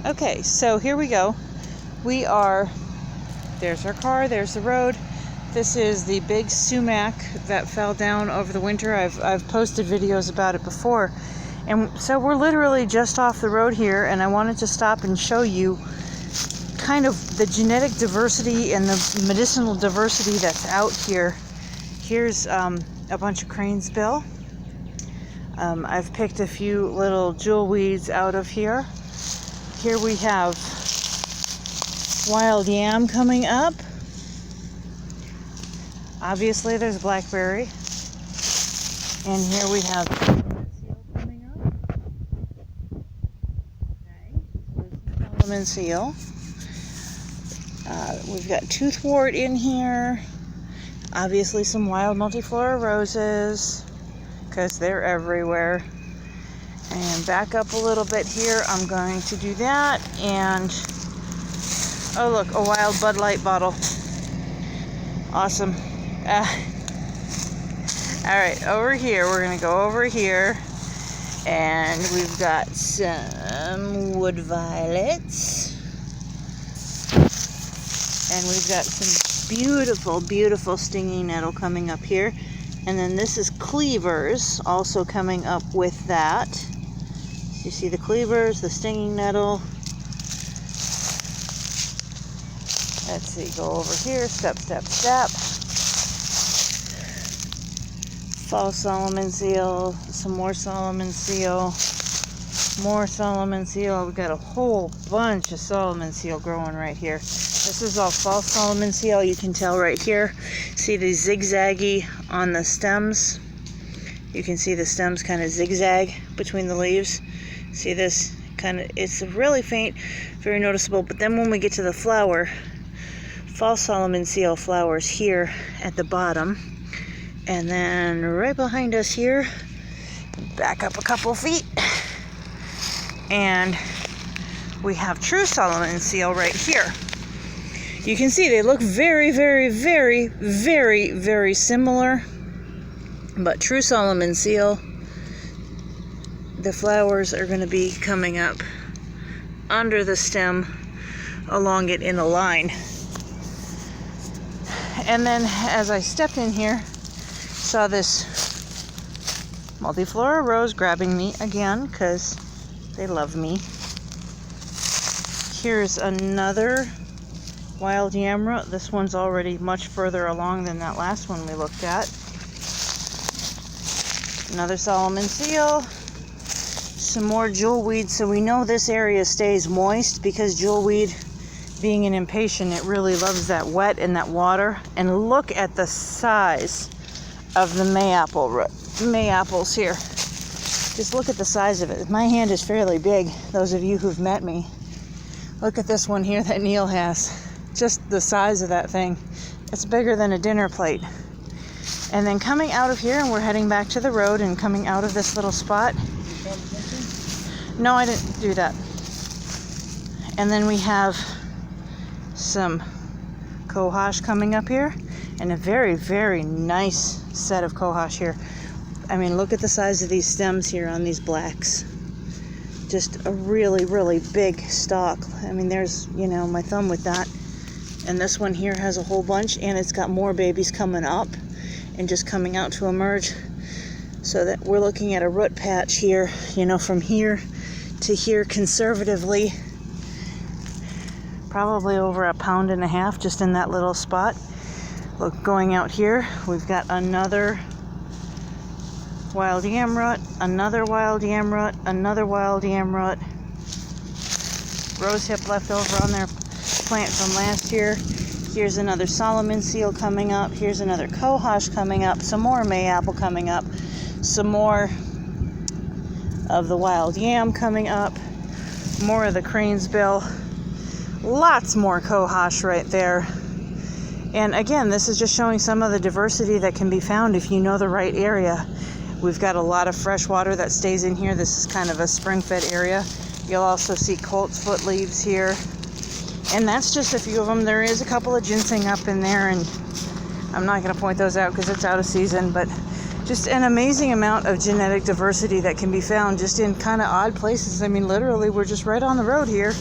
Okay, so here we go. We are, there's our car, there's the road. This is the big sumac that fell down over the winter. I've posted videos about it before. And so we're literally just off the road here, and I wanted to stop and show you kind of the genetic diversity and the medicinal diversity that's out here. Here's a bunch of cranesbill. I've picked a few little jewel weeds out of here. Here we have wild yam coming up. Obviously there's blackberry. And here we have seal coming up. Okay, Solomon seal. We've got toothwort in here. Obviously some wild multiflora roses, because they're everywhere. And back up a little bit here, I'm going to do that. And oh look, a wild Bud Light bottle. Awesome. Alright, over here, we're going to go over here. And we've got some wood violets. And we've got some beautiful, beautiful stinging nettle coming up here. And then this is cleavers also coming up with that. You see the cleavers, the stinging nettle. Let's see, go over here, step, step, step. Fall Solomon seal, some more Solomon seal, more Solomon seal. We've got a whole bunch of Solomon seal growing right here. This is all fall Solomon seal. You can tell right here. See the zigzaggy on the stems? You can see the stems kind of zigzag between the leaves. See this? Kind of, it's really faint, very noticeable. But then when we get to the flower, fall Solomon seal flowers here at the bottom. And then right behind us here, back up a couple feet, and we have true Solomon seal right here. You can see they look very, very, very, very, very similar. But true Solomon seal, the flowers are going to be coming up under the stem along it in a line. And then as I stepped in here, saw this multiflora rose grabbing me again because they love me. Here's another wild yam root. This one's already much further along than that last one we looked at. Another Solomon seal. Some more jewelweed. So we know this area stays moist because jewelweed, being an impatient, it really loves that wet and that water. And look at the size of the mayaples here. Just look at the size of it. My hand is fairly big, those of you who've met me. Look at this one here that Neil has. Just the size of that thing. It's bigger than a dinner plate. And then coming out of here, and we're heading back to the road, and coming out of this little spot. No, I didn't do that. And then we have some cohosh coming up here, and a very, very nice set of cohosh here. I mean, look at the size of these stems here on these blacks. Just a really, really big stalk. I mean, there's, you know, my thumb with that. And this one here has a whole bunch, and it's got more babies coming up and just coming out to emerge. So that we're looking at a root patch here, you know, from here to here conservatively. Probably over 1.5 pounds just in that little spot. Look, going out here, we've got another wild yam root, another wild yam root, another wild yam root. Rose hip left over on their plant from last year. Here's another Solomon seal coming up. Here's another cohosh coming up. Some more mayapple coming up. Some more of the wild yam coming up. More of the cranesbill. Lots more cohosh right there. And again, this is just showing some of the diversity that can be found if you know the right area. We've got a lot of fresh water that stays in here. This is kind of a spring-fed area. You'll also see colt's foot leaves here. And that's just a few of them. There is a couple of ginseng up in there, and I'm not going to point those out because it's out of season, but just just an amazing amount of genetic diversity that can be found just in kind of odd places. I mean, literally, we're just right on the road here.